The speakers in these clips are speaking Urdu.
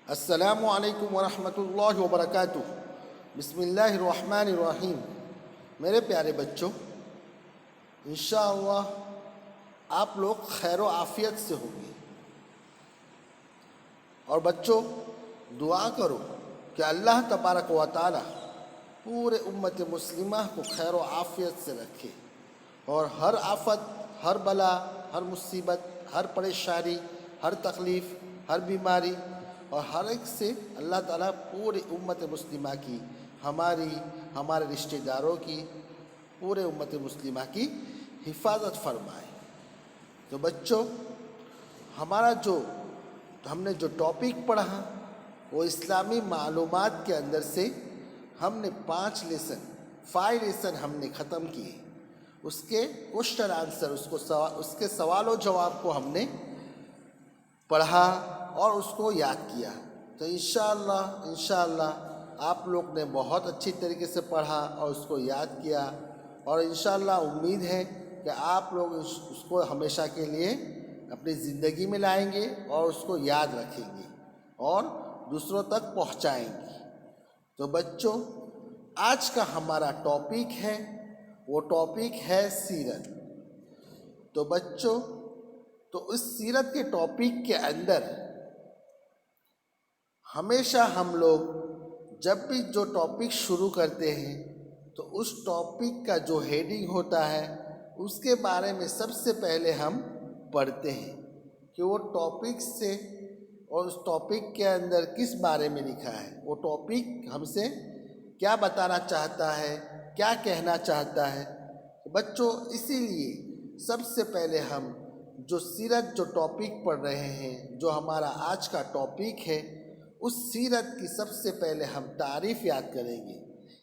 السلام علیکم ورحمۃ اللہ وبرکاتہ۔ بسم اللہ الرحمن الرحیم۔ میرے پیارے بچوں، انشاءاللہ آپ لوگ خیر و عافیت سے ہوں گے، اور بچوں دعا کرو کہ اللہ تبارک و تعالی پورے امت مسلمہ کو خیر و عافیت سے رکھے، اور ہر آفت، ہر بلا، ہر مصیبت، ہر پریشانی، ہر تکلیف، ہر بیماری اور ہر ایک سے اللہ تعالیٰ پوری امت مسلمہ کی، ہمارے رشتہ داروں کی، پورے امت مسلمہ کی حفاظت فرمائے۔ تو بچوں، ہم نے جو ٹاپک پڑھا وہ اسلامی معلومات کے اندر سے ہم نے 5 لیسن ہم نے ختم کیے۔ اس کے کوشچن آنسر، اس کے سوال و جواب کو ہم نے پڑھا اور اس کو یاد کیا۔ تو انشاءاللہ آپ لوگ نے بہت اچھی طریقے سے پڑھا اور اس کو یاد کیا، اور انشاءاللہ امید ہے کہ آپ لوگ اس کو ہمیشہ کے لیے اپنی زندگی میں لائیں گے اور اس کو یاد رکھیں گے اور دوسروں تک پہنچائیں گے۔ تو بچوں، آج کا ہمارا ٹاپک ہے، وہ ٹاپک ہے سیرت۔ تو بچوں، تو اس سیرت کے ٹاپک کے اندر ہمیشہ ہم لوگ جب بھی جو ٹاپک شروع کرتے ہیں تو اس ٹاپک کا جو ہیڈنگ ہوتا ہے اس کے بارے میں سب سے پہلے ہم پڑھتے ہیں کہ وہ ٹاپک سے اور اس ٹاپک کے اندر کس بارے میں لکھا ہے، وہ ٹاپک ہم سے کیا بتانا چاہتا ہے، کیا کہنا چاہتا ہے۔ بچوں، اسی لیے سب سے پہلے ہم جو سیرت جو ٹاپک پڑھ رہے ہیں، جو ہمارا آج کا ٹاپک ہے، اس سیرت کی سب سے پہلے ہم تعریف یاد کریں گے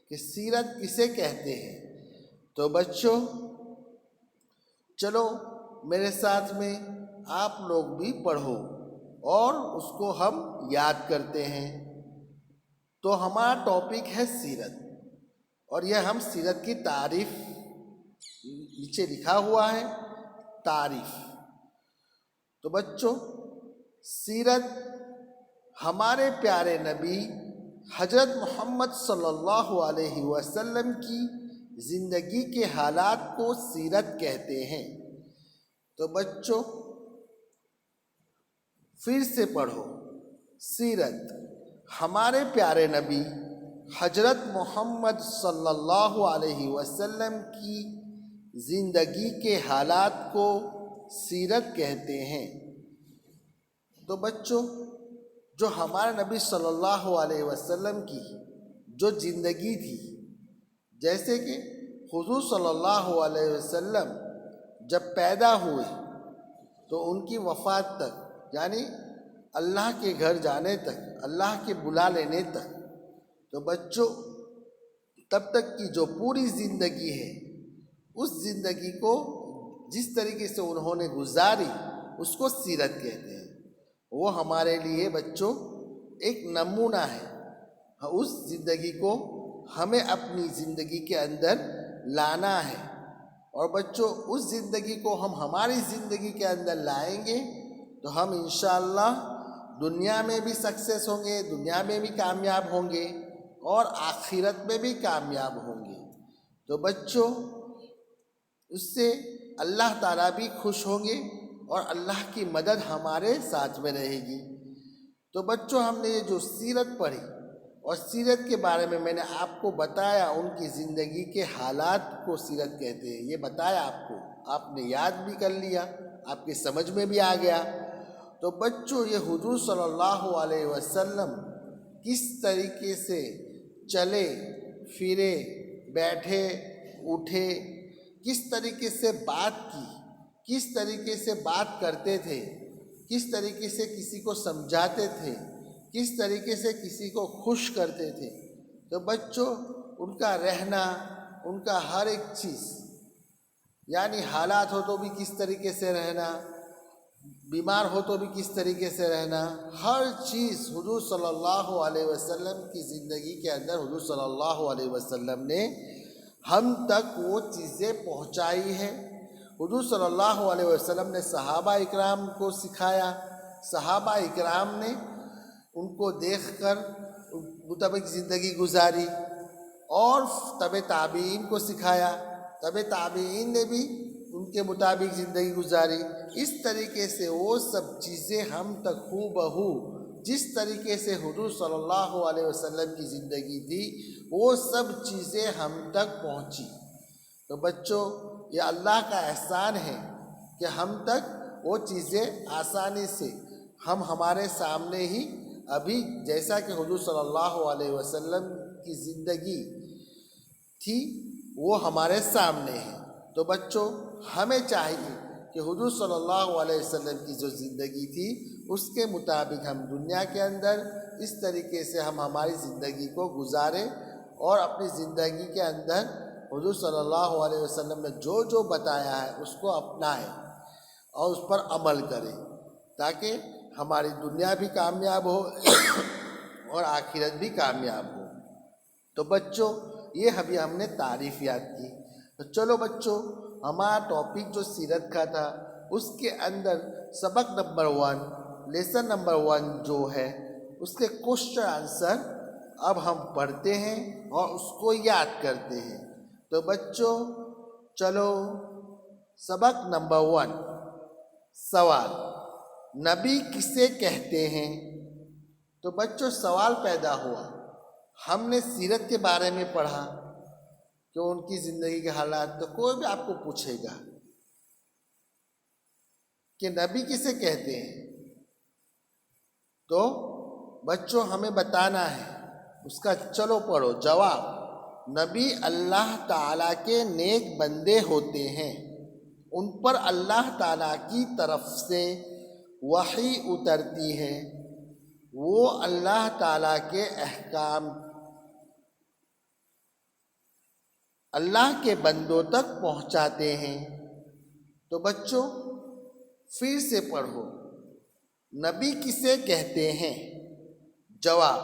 کہ سیرت کسے کہتے ہیں۔ تو بچوں چلو میرے ساتھ میں آپ لوگ بھی پڑھو اور اس کو ہم یاد کرتے ہیں۔ تو ہمارا ٹاپک ہے سیرت، اور یہ ہم سیرت کی تعریف، نیچے لکھا ہوا ہے تعریف۔ تو بچوں، سیرت ہمارے پیارے نبی حضرت محمد صلی اللہ علیہ وسلم کی زندگی کے حالات کو سیرت کہتے ہیں۔ تو بچوں پھر سے پڑھو، سیرت ہمارے پیارے نبی حضرت محمد صلی اللہ علیہ وسلم کی زندگی کے حالات کو سیرت کہتے ہیں۔ تو بچوں، جو ہمارے نبی صلی اللہ علیہ وسلم کی جو زندگی تھی، جیسے کہ حضور صلی اللہ علیہ وسلم جب پیدا ہوئے تو ان کی وفات تک، یعنی اللہ کے گھر جانے تک، اللہ کے بلا لینے تک، تو بچوں تب تک کی جو پوری زندگی ہے، اس زندگی کو جس طریقے سے انہوں نے گزاری اس کو سیرت کہتے ہیں۔ وہ ہمارے لیے بچوں ایک نمونہ ہے۔ اس زندگی کو ہمیں اپنی زندگی کے اندر لانا ہے، اور بچوں اس زندگی کو ہم ہماری زندگی کے اندر لائیں گے تو ہم انشاءاللہ دنیا میں بھی سکسیس ہوں گے، دنیا میں بھی کامیاب ہوں گے اور آخرت میں بھی کامیاب ہوں گے۔ تو بچوں اس سے اللہ تعالیٰ بھی خوش ہوں گے اور اللہ کی مدد ہمارے ساتھ میں رہے گی۔ تو بچوں، ہم نے یہ جو سیرت پڑھی اور سیرت کے بارے میں میں نے آپ کو بتایا، ان کی زندگی کے حالات کو سیرت کہتے ہیں، یہ بتایا آپ کو، آپ نے یاد بھی کر لیا، آپ کی سمجھ میں بھی آ گیا۔ تو بچوں، یہ حضور صلی اللہ علیہ وسلم کس طریقے سے چلے پھرے، بیٹھے اٹھے، کس طریقے سے بات کی، کس طریقے سے بات کرتے تھے، کس طریقے سے کسی کو سمجھاتے تھے، کس طریقے سے کسی کو خوش کرتے تھے۔ تو بچوں ان کا رہنا، ان کا ہر ایک چیز، یعنی حالات ہو تو بھی کس طریقے سے رہنا، بیمار ہو تو بھی کس طریقے سے رہنا، ہر چیز حضور صلی اللہ علیہ وسلم کی زندگی کے اندر حضور صلی اللہ علیہ وسلم نے ہم تک وہ چیزیں پہنچائی ہیں۔ حضور صلی اللہ علیہ وسلم نے صحابہ اکرام کو سکھایا، صحابہ اکرام نے ان کو دیکھ کر مطابق زندگی گزاری، اور تبع تابعین کو سکھایا، تبع تابعین نے بھی ان کے مطابق زندگی گزاری۔ اس طریقے سے وہ سب چیزیں ہم تک ہو بہو جس طریقے سے حضور صلی اللہ علیہ وسلم کی زندگی تھی وہ سب چیزیں ہم تک پہنچی۔ تو بچوں، یہ اللہ کا احسان ہے کہ ہم تک وہ چیزیں آسانی سے ہمارے سامنے ہی ابھی، جیسا کہ حضور صلی اللہ علیہ وسلم کی زندگی تھی وہ ہمارے سامنے ہے۔ تو بچوں، ہمیں چاہیے کہ حضور صلی اللہ علیہ وسلم کی جو زندگی تھی اس کے مطابق ہم دنیا کے اندر اس طریقے سے ہم ہماری زندگی کو گزاریں، اور اپنی زندگی کے اندر حضور صلی اللہ علیہ وسلم نے جو جو بتایا ہے اس کو اپنائیں اور اس پر عمل کریں، تاکہ ہماری دنیا بھی کامیاب ہو اور آخرت بھی کامیاب ہو۔ تو بچوں، یہ ابھی ہم نے تعریف یاد کی۔ تو چلو بچوں، ہمارا ٹاپک جو سیرت کا تھا اس کے اندر سبق نمبر 1، لیسن نمبر 1 جو ہے اس کے کوشچن آنسر اب ہم پڑھتے ہیں اور اس کو یاد کرتے ہیں۔ تو بچوں چلو، سبق نمبر 1، سوال، نبی کسے کہتے ہیں؟ تو بچوں سوال پیدا ہوا، ہم نے سیرت کے بارے میں پڑھا کہ ان کی زندگی کے حالات، تو کوئی بھی آپ کو پوچھے گا کہ نبی کسے کہتے ہیں، تو بچوں ہمیں بتانا ہے اس کا۔ چلو پڑھو جواب، نبی اللہ تعالیٰ کے نیک بندے ہوتے ہیں، ان پر اللہ تعالیٰ کی طرف سے وحی اترتی ہے، وہ اللہ تعالیٰ کے احکام اللہ کے بندوں تک پہنچاتے ہیں۔ تو بچوں پھر سے پڑھو، نبی کسے کہتے ہیں؟ جواب،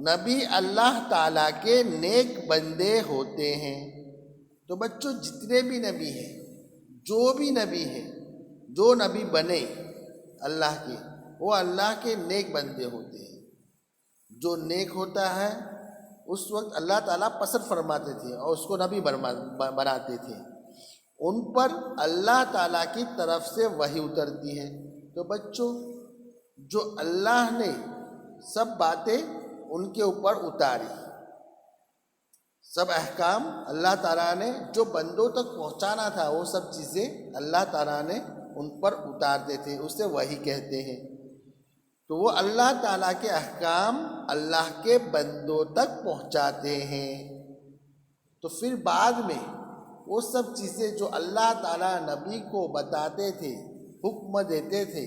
نبی اللہ تعالیٰ کے نیک بندے ہوتے ہیں۔ تو بچوں جتنے بھی نبی ہیں، جو بھی نبی ہیں، جو نبی بنے اللہ کے، وہ اللہ کے نیک بندے ہوتے ہیں۔ جو نیک ہوتا ہے اس وقت اللہ تعالیٰ پسند فرماتے تھے اور اس کو نبی بناتے تھے، ان پر اللہ تعالیٰ کی طرف سے وحی اترتی ہے۔ تو بچوں جو اللہ نے سب باتیں ان کے اوپر اتاری، سب احکام اللہ تعالیٰ نے جو بندوں تک پہنچانا تھا وہ سب چیزیں اللہ تعالیٰ نے ان پر اتارتے تھے، اسے وحی کہتے ہیں۔ تو وہ اللہ تعالیٰ کے احکام اللہ کے بندوں تک پہنچاتے ہیں۔ تو پھر بعد میں وہ سب چیزیں جو اللہ تعالیٰ نبی کو بتاتے تھے، حکم دیتے تھے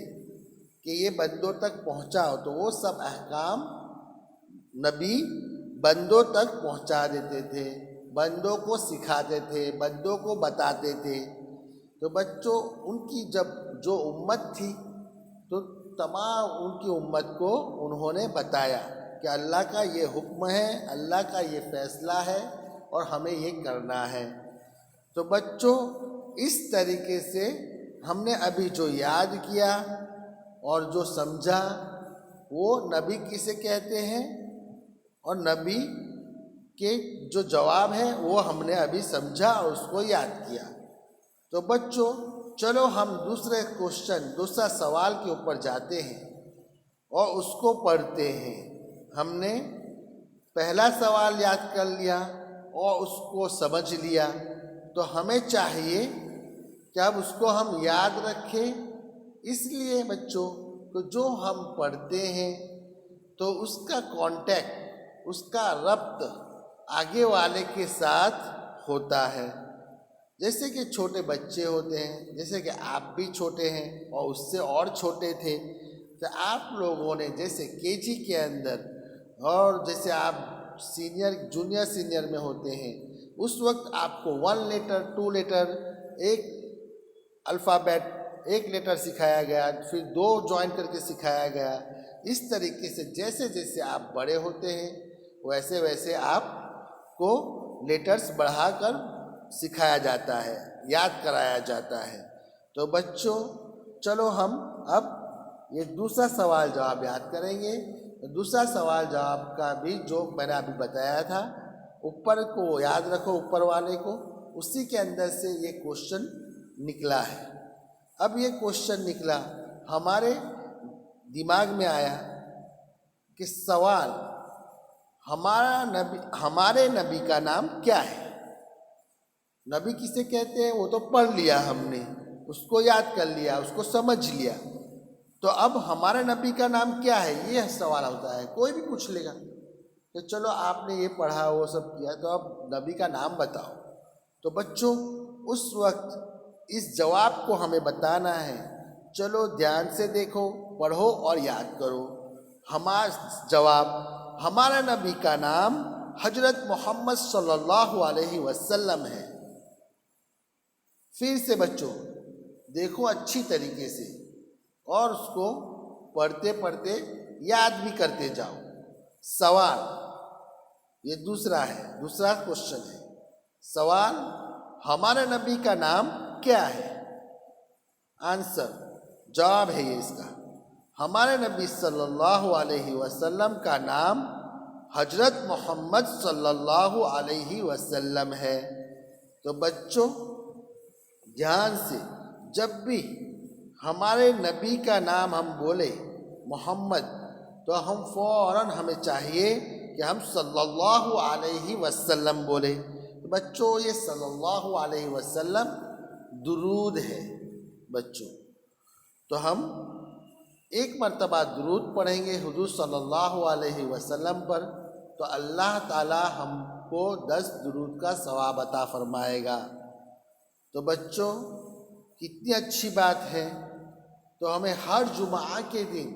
کہ یہ بندوں تک پہنچاؤ، تو وہ سب احکام نبی بندوں تک پہنچا دیتے تھے، بندوں کو سکھاتے تھے، بندوں کو بتاتے تھے۔ تو بچوں ان کی جب جو امت تھی تو تمام ان کی امت کو انہوں نے بتایا کہ اللہ کا یہ حکم ہے، اللہ کا یہ فیصلہ ہے اور ہمیں یہ کرنا ہے۔ تو بچوں اس طریقے سے ہم نے ابھی جو یاد کیا اور جو سمجھا وہ نبی کسے کہتے ہیں، اور نبی کے جو جواب ہے وہ ہم نے ابھی سمجھا اور اس کو یاد کیا۔ تو بچوں چلو ہم دوسرا سوال کے اوپر جاتے ہیں اور اس کو پڑھتے ہیں۔ ہم نے پہلا سوال یاد کر لیا اور اس کو سمجھ لیا، تو ہمیں چاہیے کہ اب اس کو ہم یاد رکھیں۔ اس لیے بچوں کہ جو ہم پڑھتے ہیں تو اس کا کانٹیکٹ، اس کا ربط آگے والے کے ساتھ ہوتا ہے۔ جیسے کہ چھوٹے بچے ہوتے ہیں، جیسے کہ آپ بھی چھوٹے ہیں اور اس سے اور چھوٹے تھے، تو آپ لوگوں نے جیسے KG کے اندر، اور جیسے آپ جونیئر سینئر میں ہوتے ہیں، اس وقت آپ کو 1 لیٹر 2 لیٹر ایک الفابیٹ ایک لیٹر سکھایا گیا، پھر 2 جوائن کر کے سکھایا گیا۔ اس طریقے سے جیسے جیسے آپ بڑے ہوتے ہیں ویسے ویسے آپ کو لیٹرز بڑھا کر سکھایا جاتا ہے، یاد کرایا جاتا ہے۔ تو بچوں چلو ہم اب یہ دوسرا سوال جواب یاد کریں گے. دوسرا سوال جواب کا بھی جو میں نے ابھی بتایا تھا، اوپر کو یاد رکھو، اوپر والے کو، اسی کے اندر سے یہ کوشچن نکلا ہے. اب یہ کوشچن نکلا، ہمارے دماغ میں آیا کہ سوال ہمارے نبی کا نام کیا ہے؟ نبی کسے کہتے ہیں وہ تو پڑھ لیا ہم نے، اس کو یاد کر لیا، اس کو سمجھ لیا. تو اب ہمارے نبی کا نام کیا ہے یہ سوال ہوتا ہے. کوئی بھی پوچھ لے گا کہ چلو آپ نے یہ پڑھا وہ سب کیا تو اب نبی کا نام بتاؤ. تو بچوں اس وقت اس جواب کو ہمیں بتانا ہے. چلو دھیان سے دیکھو، پڑھو اور یاد کرو. ہمارا جواب، ہمارا نبی کا نام حضرت محمد صلی اللہ علیہ وسلم ہے. پھر سے بچوں دیکھو اچھی طریقے سے اور اس کو پڑھتے پڑھتے یاد بھی کرتے جاؤ. سوال یہ دوسرا ہے، دوسرا کوشچن ہے. سوال، ہمارے نبی کا نام کیا ہے؟ آنسر، جواب ہے یہ اس کا، ہمارے نبی صلی اللہ علیہ وسلم کا نام حضرت محمد صلی اللہ علیہ وسلم ہے. تو بچوں دھیان سے، جب بھی ہمارے نبی کا نام ہم بولے محمد تو ہم فوراً ہمیں چاہیے کہ ہم صلی اللہ علیہ وسلم بولے. تو بچوں یہ صلی اللہ علیہ وسلم درود ہے. بچوں تو ہم ایک مرتبہ درود پڑھیں گے حضور صلی اللہ علیہ وسلم پر تو اللہ تعالی ہم کو 10 درود کا ثواب عطا فرمائے گا. تو بچوں کتنی اچھی بات ہے. تو ہمیں ہر جمعہ کے دن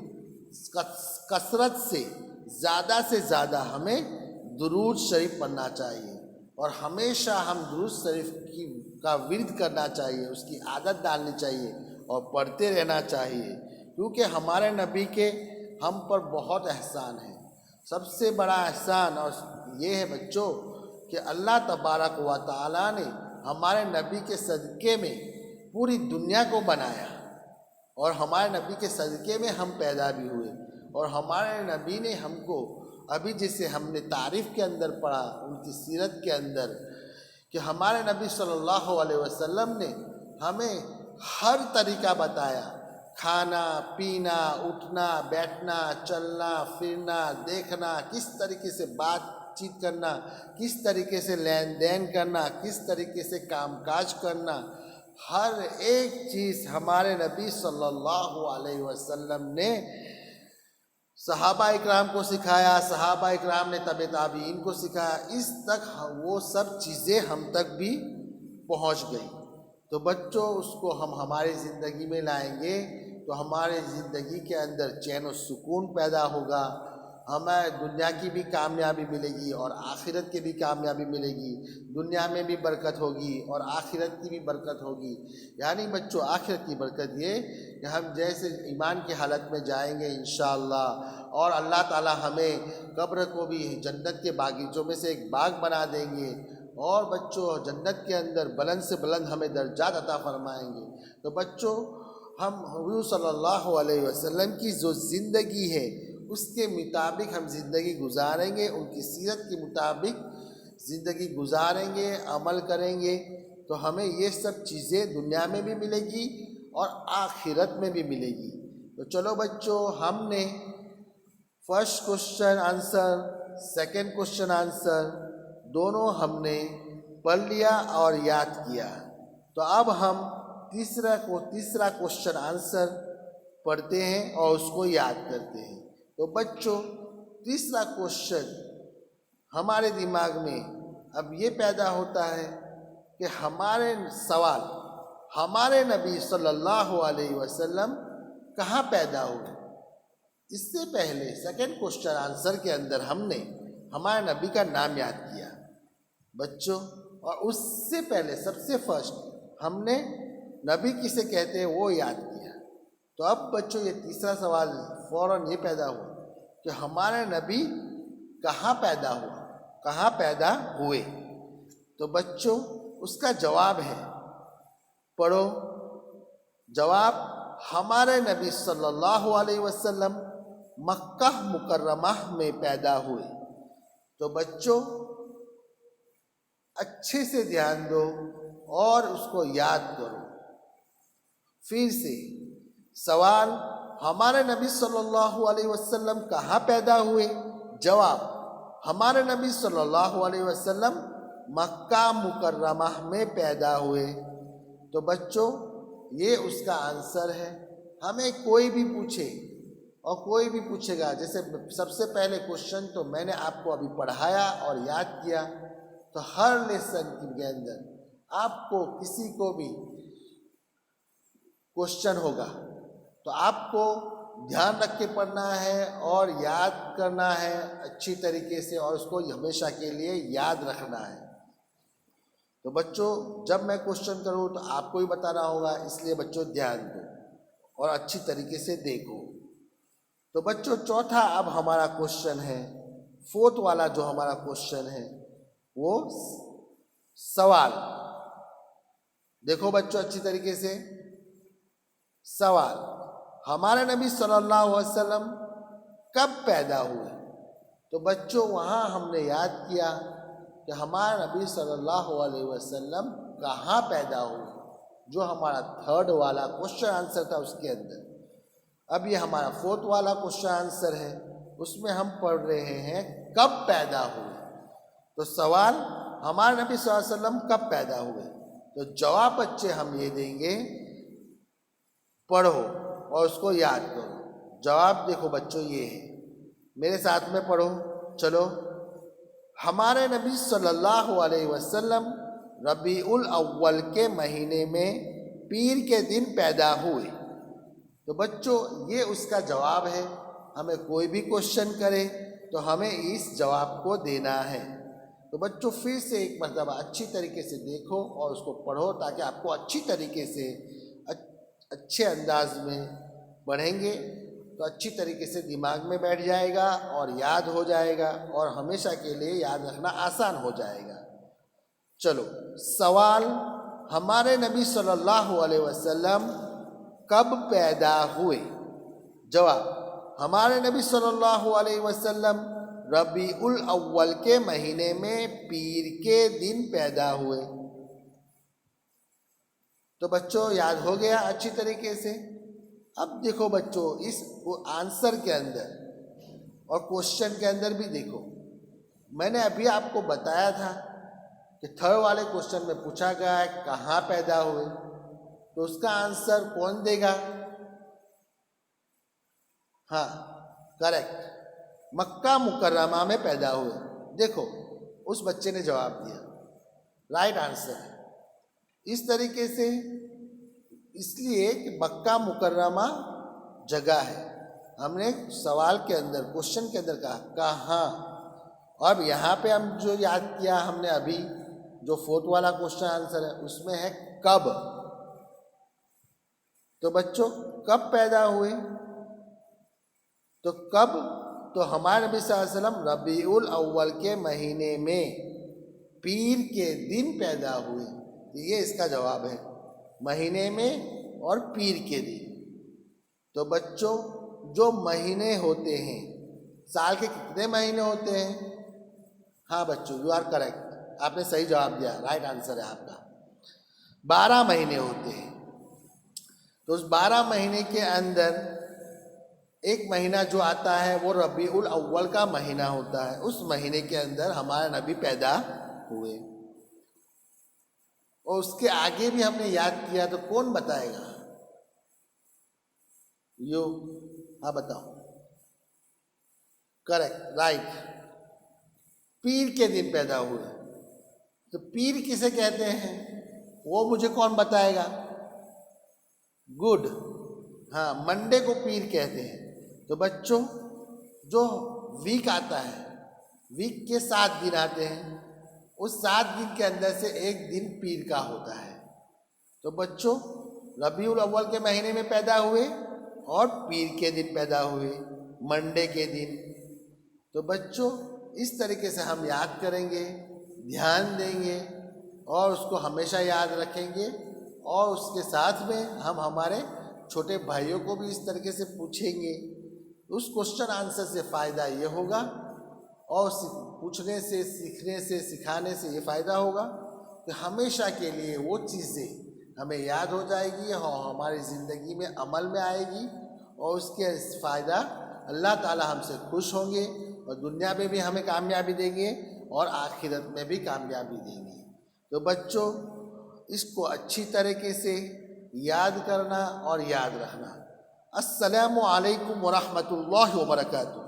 کثرت سے زیادہ ہمیں درود شریف پڑھنا چاہیے اور ہمیشہ ہم درود شریف کا ورد کرنا چاہیے، اس کی عادت ڈالنی چاہیے اور پڑھتے رہنا چاہیے. کیونکہ ہمارے نبی کے ہم پر بہت احسان ہیں. سب سے بڑا احسان اور یہ ہے بچوں کہ اللہ تبارک و تعالیٰ نے ہمارے نبی کے صدقے میں پوری دنیا کو بنایا اور ہمارے نبی کے صدقے میں ہم پیدا بھی ہوئے. اور ہمارے نبی نے ہم کو ابھی جیسے ہم نے تعریف کے اندر پڑھا ان کی سیرت کے اندر کہ ہمارے نبی صلی اللہ علیہ وسلم نے ہمیں ہر طریقہ بتایا، کھانا پینا، اٹھنا بیٹھنا، چلنا پھرنا، دیکھنا، کس طریقے سے بات چیت کرنا، کس طریقے سے لین دین کرنا، کس طریقے سے کام کاج کرنا، ہر ایک چیز ہمارے نبی صلی اللہ علیہ وسلم نے صحابہ اکرام کو سکھایا، صحابہ اکرام نے تبع تابعین کو سکھایا، اس تک وہ سب چیزیں ہم تک بھی پہنچ گئی. تو بچوں اس کو ہم ہماری زندگی میں لائیں گے تو ہمارے زندگی کے اندر چین و سکون پیدا ہوگا، ہمیں دنیا کی بھی کامیابی ملے گی اور آخرت کی بھی کامیابی ملے گی. دنیا میں بھی برکت ہوگی اور آخرت کی بھی برکت ہوگی. یعنی بچوں آخرت کی برکت یہ کہ ہم جیسے ایمان کی حالت میں جائیں گے انشاءاللہ اور اللہ تعالی ہمیں قبر کو بھی جنت کے باغیچوں میں سے ایک باغ بنا دیں گے اور بچوں جنت کے اندر بلند سے بلند ہمیں درجات عطا فرمائیں گے. تو بچوں ہم حضور صلی اللہ علیہ وسلم کی جو زندگی ہے اس کے مطابق ہم زندگی گزاریں گے، ان کی سیرت کے مطابق زندگی گزاریں گے، عمل کریں گے تو ہمیں یہ سب چیزیں دنیا میں بھی ملے گی اور آخرت میں بھی ملے گی. تو چلو بچوں ہم نے first question answer, second question answer دونوں ہم نے پڑھ لیا اور یاد کیا. تو اب ہم تیسرا کوشچن آنسر پڑھتے ہیں اور اس کو یاد کرتے ہیں. تو بچوں تیسرا کوشچن ہمارے دماغ میں اب یہ پیدا ہوتا ہے کہ ہمارے سوال، ہمارے نبی صلی اللہ علیہ وسلم کہاں پیدا ہوئے؟ اس سے پہلے سیکنڈ کوشچن آنسر کے اندر ہم نے ہمارے نبی کا نام یاد کیا بچوں، اور اس سے پہلے سب سے فرسٹ ہم نے نبی کسے کہتے ہیں وہ یاد کیا. تو اب بچوں یہ تیسرا سوال فوراً یہ پیدا ہوا کہ ہمارے نبی کہاں پیدا ہوا، کہاں پیدا ہوئے؟ تو بچوں اس کا جواب ہے، پڑھو، جواب ہمارے نبی صلی اللہ علیہ وسلم مکہ مکرمہ میں پیدا ہوئے. تو بچوں اچھے سے دھیان دو اور اس کو یاد کرو. پھر سے سوال، ہمارے نبی صلی اللہ علیہ وسلم کہاں پیدا ہوئے؟ جواب، ہمارے نبی صلی اللہ علیہ وسلم مکہ مکرمہ میں پیدا ہوئے. تو بچوں یہ اس کا آنسر ہے. ہمیں کوئی بھی پوچھے اور کوئی بھی پوچھے گا، جیسے سب سے پہلے کوشچن تو میں نے آپ کو ابھی پڑھایا اور یاد کیا، تو ہر لیسن کے اندر آپ کو کسی کو بھی کوشچن ہوگا تو آپ کو دھیان رکھ کے پڑھنا ہے اور یاد کرنا ہے اچھی طریقے سے، اور اس کو ہمیشہ کے لیے یاد رکھنا ہے. تو بچوں جب میں کوشچن کروں تو آپ کو ہی بتانا ہوگا، اس لیے بچوں دھیان دو اور اچھی طریقے سے دیکھو. تو بچوں چوتھا اب ہمارا کوشچن ہے، فورتھ والا جو ہمارا کوشچن ہے وہ سوال. دیکھو بچوں اچھی طریقے سے سوال، ہمارے نبی صلی اللہ علیہ وسلم کب پیدا ہوئے؟ تو بچوں وہاں ہم نے یاد کیا کہ ہمارے نبی صلی اللہ علیہ وسلم کہاں پیدا ہوئے، جو ہمارا تھرڈ والا کوشچن آنسر تھا اس کے اندر. اب یہ ہمارا فورتھ والا کوشچن آنسر ہے، اس میں ہم پڑھ رہے ہیں کب پیدا ہوئے. تو سوال، ہمارے نبی صلی اللہ علیہ وسلم کب پیدا ہوئے؟ تو جواب بچے ہم یہ دیں گے، پڑھو اور اس کو یاد کرو. جواب دیکھو بچوں یہ ہے، میرے ساتھ میں پڑھو چلو. ہمارے نبی صلی اللہ علیہ وسلم ربیع الاول کے مہینے میں پیر کے دن پیدا ہوئے. تو بچوں یہ اس کا جواب ہے. ہمیں کوئی بھی کوشچن کرے تو ہمیں اس جواب کو دینا ہے. تو بچوں پھر سے ایک مرتبہ اچھی طریقے سے دیکھو اور اس کو پڑھو تاکہ آپ کو اچھی طریقے سے اچھے انداز میں پڑھیں گے تو اچھی طریقے سے دماغ میں بیٹھ جائے گا اور یاد ہو جائے گا اور ہمیشہ کے لیے یاد رکھنا آسان ہو جائے گا. چلو سوال، ہمارے نبی صلی اللہ علیہ وسلم کب پیدا ہوئے؟ جواب، ہمارے نبی صلی اللہ علیہ وسلم ربیع الاول کے مہینے میں پیر کے دن پیدا ہوئے. تو بچوں یاد ہو گیا اچھی طریقے سے. اب دیکھو بچوں اس آنسر کے اندر اور کوشچن کے اندر بھی دیکھو، میں نے ابھی آپ کو بتایا تھا کہ تھرڈ والے کوشچن میں پوچھا گیا ہے کہاں پیدا ہوئے، تو اس کا آنسر کون دے گا؟ ہاں کریکٹ، مکہ مکرمہ میں پیدا ہوئے. دیکھو اس بچے نے جواب دیا، رائٹ آنسر ہے. اس طریقے سے اس لیے کہ مکہ مکرمہ جگہ ہے. ہم نے سوال کے اندر کوشچن کے اندر کہا کہاں، اور اب یہاں پہ ہم جو یاد کیا ہم نے ابھی جو فورتھ والا کوشچن آنسر ہے اس میں ہے کب. تو بچوں کب پیدا ہوئے؟ تو کب، تو ہمارے نبی صلی اللہ علیہ وسلم ربیع الاول کے مہینے میں پیر کے دن پیدا ہوئے. یہ اس کا جواب ہے، مہینے میں اور پیر کے دن. تو بچوں جو مہینے ہوتے ہیں، سال کے کتنے مہینے ہوتے ہیں؟ ہاں بچوں یو آر کریکٹ، آپ نے صحیح جواب دیا، رائٹ آنسر ہے آپ کا. 12 مہینے ہوتے ہیں. تو اس 12 مہینے کے اندر ایک مہینہ جو آتا ہے وہ ربیع الاول کا مہینہ ہوتا ہے. اس مہینے کے اندر ہمارے نبی پیدا ہوئے. اور اس کے آگے بھی ہم نے یاد کیا تو کون بتائے گا؟ یو، ہاں بتاؤ. کریکٹ، رائٹ، پیر کے دن پیدا ہوئے. تو پیر کسے کہتے ہیں وہ مجھے کون بتائے گا؟ گڈ، ہاں منڈے کو پیر کہتے ہیں. تو بچوں جو ویک آتا ہے، ویک کے 7 دن آتے ہیں، اس 7 دن کے اندر سے ایک دن پیر کا ہوتا ہے. تو بچوں ربیع الاول کے مہینے میں پیدا ہوئے اور پیر کے دن پیدا ہوئے، منڈے کے دن. تو بچوں اس طریقے سے ہم یاد کریں گے، دھیان دیں گے اور اس کو ہمیشہ یاد رکھیں گے، اور اس کے ساتھ میں ہم ہمارے چھوٹے بھائیوں کو بھی اس طریقے سے پوچھیں گے، اس کوشچن آنسر سے فائدہ یہ ہوگا، اور پوچھنے سے، سیکھنے سے، سکھانے سے یہ فائدہ ہوگا کہ ہمیشہ کے لیے وہ چیزیں ہمیں یاد ہو جائے گی اور ہماری زندگی میں عمل میں آئے گی، اور اس کے فائدہ اللہ تعالی ہم سے خوش ہوں گے، اور دنیا میں بھی ہمیں کامیابی دیں گے اور آخرت میں بھی کامیابی دیں گے۔ تو بچوں، اس کو اچھی طریقے سے یاد کرنا اور یاد رکھنا۔ السلام علیکم ورحمۃ اللہ وبرکاتہ۔